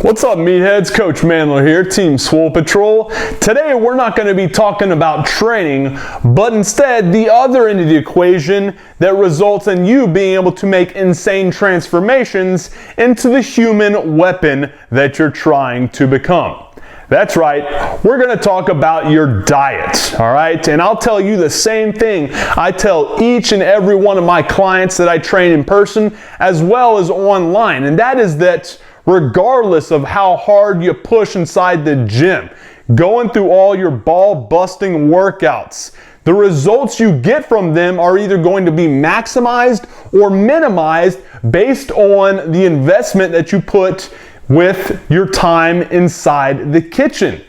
What's up, meatheads? Coach MANdler here, Team Swole Patrol. Today we're not going to be talking about training, but instead the other end of the equation that results in you being able to make insane transformations into the human weapon that you're trying to become. That's right, we're going to talk about your diet, all right? And I'll tell you the same thing I tell each and every one of my clients that I train in person as well as online, and that is that regardless of how hard you push inside the gym, going through all your ball-busting workouts, the results you get from them are either going to be maximized or minimized based on the investment that you put with your time inside the kitchen.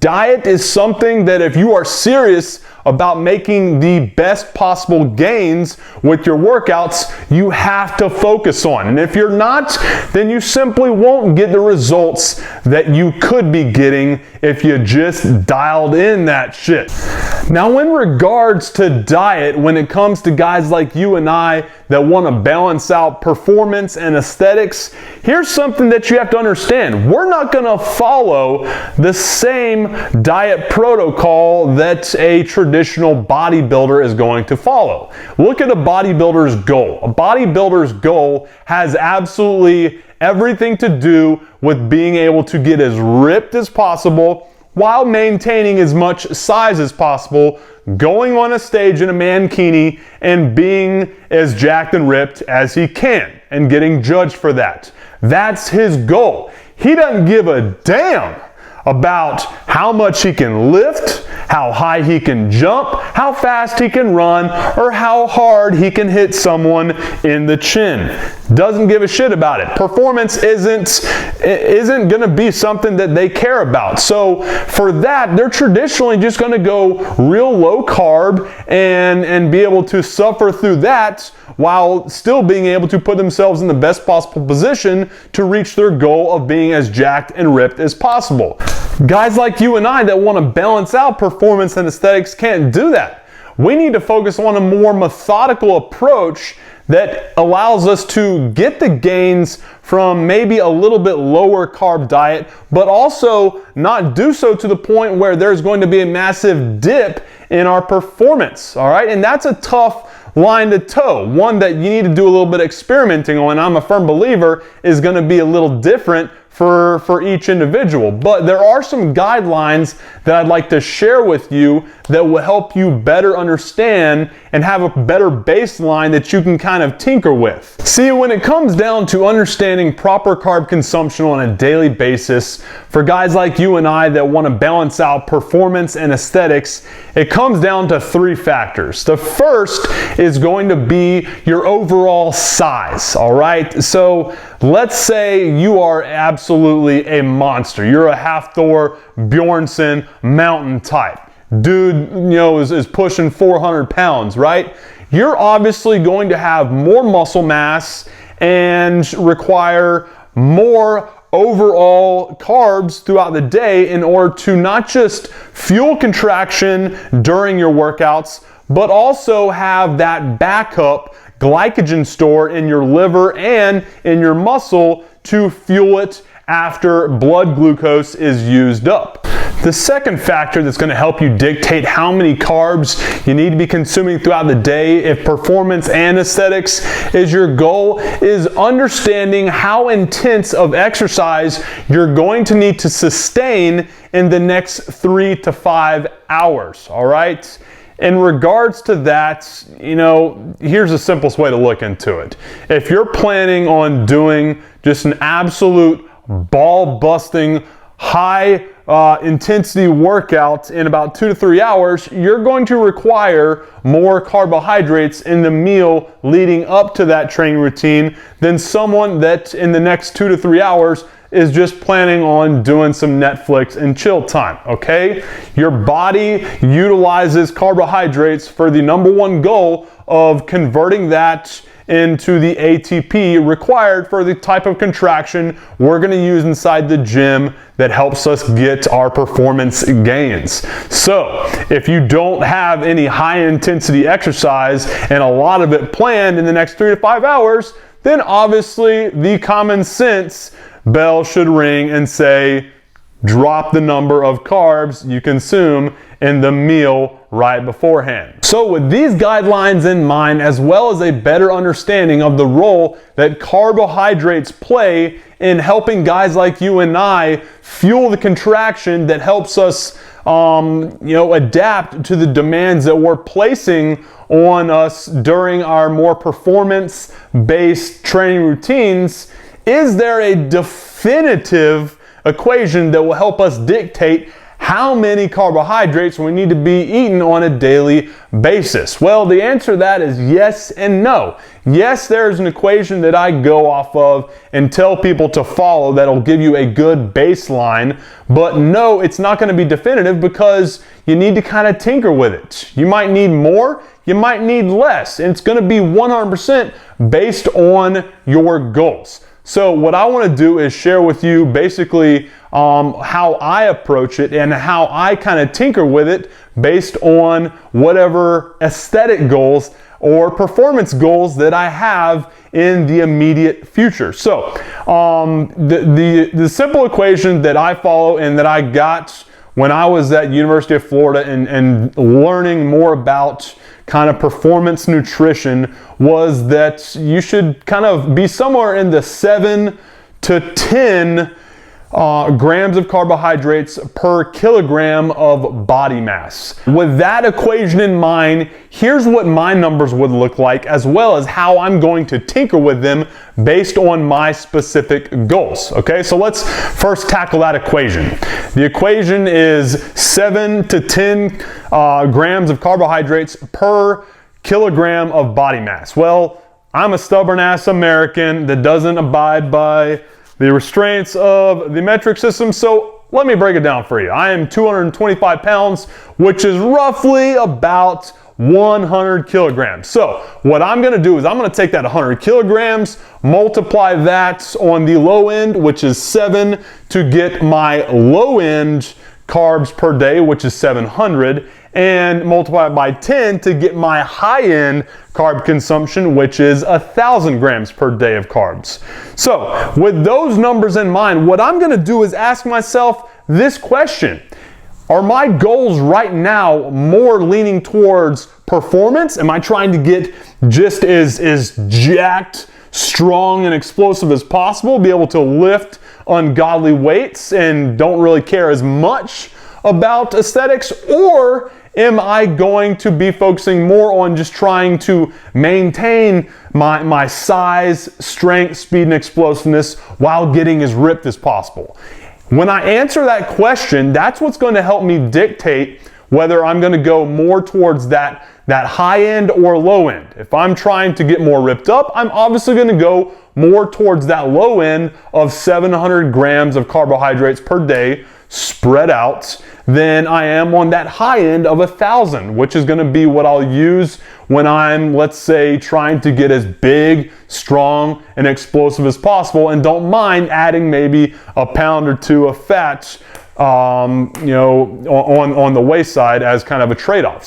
Diet is something that if you are serious about making the best possible gains with your workouts, you have to focus on. And if you're not, then you simply won't get the results that you could be getting if you just dialed in that shit. Now, in regards to diet, when it comes to guys like you and I that want to balance out performance and aesthetics, here's something that you have to understand. We're not going to follow the same diet protocol that a traditional bodybuilder is going to follow. Look at a bodybuilder's goal. A bodybuilder's goal has absolutely everything to do with being able to get as ripped as possible while maintaining as much size as possible, going on a stage in a mankini and being as jacked and ripped as he can and getting judged for that. That's his goal. He doesn't give a damn about how much he can lift, how high he can jump, how fast he can run, or how hard he can hit someone in the chin. Doesn't give a shit about it. Performance isn't going to be something that they care about. So for that, they're traditionally just going to go real low carb and be able to suffer through that while still being able to put themselves in the best possible position to reach their goal of being as jacked and ripped as possible. Guys like you and I that want to balance out performance and aesthetics can't do that. We need to focus on a more methodical approach that allows us to get the gains from maybe a little bit lower carb diet, but also not do so to the point where there's going to be a massive dip in our performance, all right? And that's a tough line to toe, one that you need to do a little bit of experimenting on. I'm a firm believer is going to be a little different for each individual. But there are some guidelines that I'd like to share with you that will help you better understand and have a better baseline that you can kind of tinker with. See, when it comes down to understanding proper carb consumption on a daily basis, for guys like you and I that want to balance out performance and aesthetics, it comes down to three factors. The first is going to be your overall size, all right? So let's say you are absolutely a monster. You're a Half-Thor, Bjornsson, mountain type. Dude, is pushing 400 pounds, right? You're obviously going to have more muscle mass and require more overall carbs throughout the day in order to not just fuel contraction during your workouts, but also have that backup glycogen store in your liver and in your muscle to fuel it after blood glucose is used up. The second factor that's going to help you dictate how many carbs you need to be consuming throughout the day if performance and aesthetics is your goal is understanding how intense of exercise you're going to need to sustain in the next 3 to 5 hours, all right? In regards to that, here's the simplest way to look into it. If you're planning on doing just an absolute ball-busting, high intensity workout in about 2 to 3 hours, you're going to require more carbohydrates in the meal leading up to that training routine than someone that in the next 2 to 3 hours is just planning on doing some Netflix and chill time, okay? Your body utilizes carbohydrates for the number one goal of converting that into the ATP required for the type of contraction we're going to use inside the gym that helps us get our performance gains. So if you don't have any high intensity exercise and a lot of it planned in the next 3 to 5 hours, then obviously the common sense bell should ring and say, drop the number of carbs you consume in the meal right beforehand. So with these guidelines in mind, as well as a better understanding of the role that carbohydrates play in helping guys like you and I fuel the contraction that helps us adapt to the demands that we're placing on us during our more performance-based training routines, is there a definitive equation that will help us dictate how many carbohydrates we need to be eating on a daily basis? Well, the answer to that is yes and no. Yes, there's an equation that I go off of and tell people to follow that'll give you a good baseline, but no, it's not going to be definitive because you need to kind of tinker with it. You might need more, you might need less, and it's going to be 100% based on your goals. So what I want to do is share with you basically how I approach it and how I kind of tinker with it based on whatever aesthetic goals or performance goals that I have in the immediate future. So the simple equation that I follow and that I got when I was at University of Florida and learning more about kind of performance nutrition was that you should kind of be somewhere in the 7 to 10 grams of carbohydrates per kilogram of body mass. With that equation in mind, here's what my numbers would look like, as well as how I'm going to tinker with them based on my specific goals. Okay, so let's first tackle that equation. The equation is 7 to 10 grams of carbohydrates per kilogram of body mass. Well, I'm a stubborn ass American that doesn't abide by the restraints of the metric system, so let me break it down for you. I am 225 pounds, which is roughly about 100 kilograms. So what I'm going to do is I'm going to take that 100 kilograms, multiply that on the low end, which is 7, to get my low end carbs per day, which is 700, and multiply it by 10 to get my high-end carb consumption, which is 1,000 grams per day of carbs. So with those numbers in mind, what I'm going to do is ask myself this question. Are my goals right now more leaning towards performance? Am I trying to get just as jacked, strong, and explosive as possible, be able to lift ungodly weights and don't really care as much about aesthetics? Or am I going to be focusing more on just trying to maintain my size, strength, speed, and explosiveness while getting as ripped as possible? When I answer that question, that's what's going to help me dictate whether I'm going to go more towards that high end or low end. If I'm trying to get more ripped up, I'm obviously going to go more towards that low end of 700 grams of carbohydrates per day spread out than I am on that high end of 1,000, which is going to be what I'll use when I'm, let's say, trying to get as big, strong, and explosive as possible, and don't mind adding maybe a pound or two of fat on the waist side as kind of a trade-off.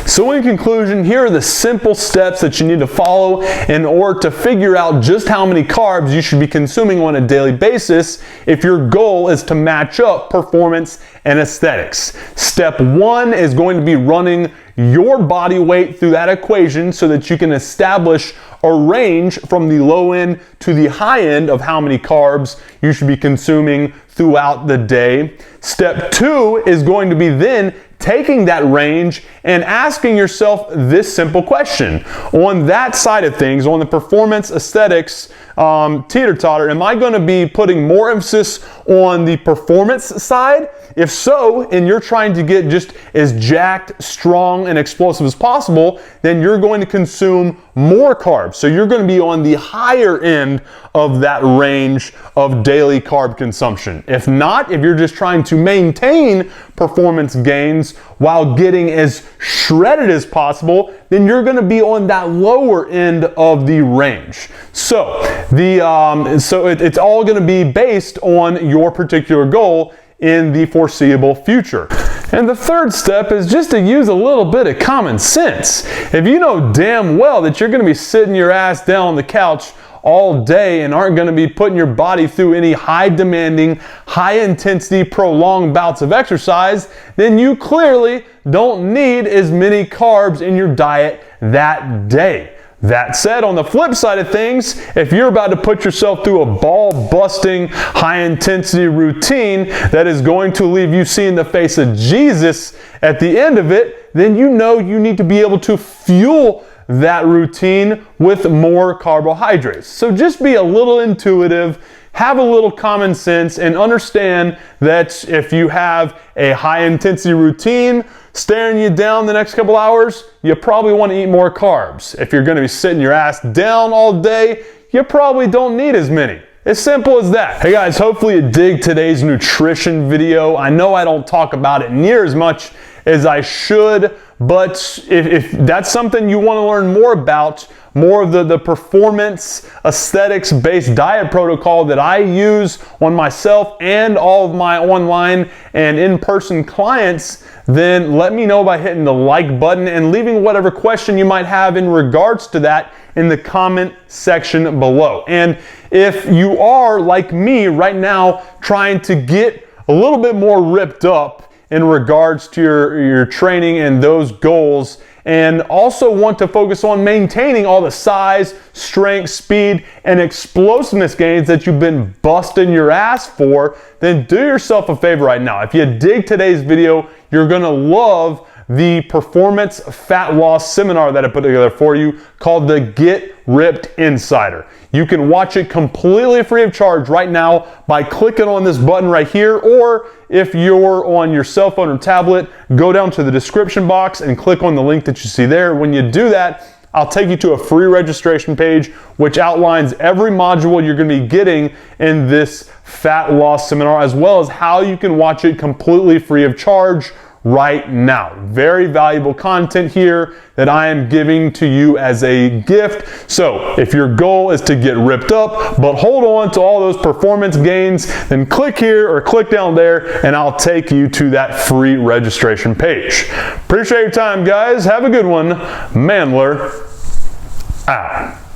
So in conclusion, here are the simple steps that you need to follow in order to figure out just how many carbs you should be consuming on a daily basis if your goal is to match up performance and aesthetics. Step 1 is going to be running your body weight through that equation so that you can establish a range from the low end to the high end of how many carbs you should be consuming throughout the day. Step 2 is going to be then taking that range and asking yourself this simple question. On that side of things, on the performance aesthetics teeter-totter, am I going to be putting more emphasis on the performance side? If so, and you're trying to get just as jacked, strong, and explosive as possible, then you're going to consume more carbs. So you're going to be on the higher end of that range of daily carb consumption. If not, if you're just trying to maintain performance gains while getting as shredded as possible, then you're going to be on that lower end of the range. So it's all going to be based on your particular goal in the foreseeable future. And the third step is just to use a little bit of common sense. If you know damn well that you're going to be sitting your ass down on the couch all day and aren't going to be putting your body through any high demanding, high intensity, prolonged bouts of exercise, then you clearly don't need as many carbs in your diet that day. That said, on the flip side of things, if you're about to put yourself through a ball-busting, high-intensity routine that is going to leave you seeing the face of Jesus at the end of it, then you know you need to be able to fuel that routine with more carbohydrates. So just be a little intuitive, have a little common sense, and understand that if you have a high-intensity routine staring you down the next couple hours, you probably want to eat more carbs. If you're going to be sitting your ass down all day, you probably don't need as many. As simple as that. Hey guys, hopefully you dig today's nutrition video. I know I don't talk about it near as much as I should, but if that's something you want to learn more about, more of the performance aesthetics based diet protocol that I use on myself and all of my online and in-person clients, then let me know by hitting the like button and leaving whatever question you might have in regards to that in the comment section below. And if you are like me right now trying to get a little bit more ripped up in regards to your training and those goals, and also want to focus on maintaining all the size, strength, speed, and explosiveness gains that you've been busting your ass for, then do yourself a favor right now. If you dig today's video, you're gonna love the performance fat loss seminar that I put together for you called the Get Ripped Insider. You can watch it completely free of charge right now by clicking on this button right here, or if you're on your cell phone or tablet, go down to the description box and click on the link that you see there. When you do that, I'll take you to a free registration page which outlines every module you're going to be getting in this fat loss seminar, as well as how you can watch it completely free of charge right now. Very valuable content here that I am giving to you as a gift. So if your goal is to get ripped up but hold on to all those performance gains, then click here or click down there and I'll take you to that free registration page. Appreciate your time, guys. Have a good one. MANdler out.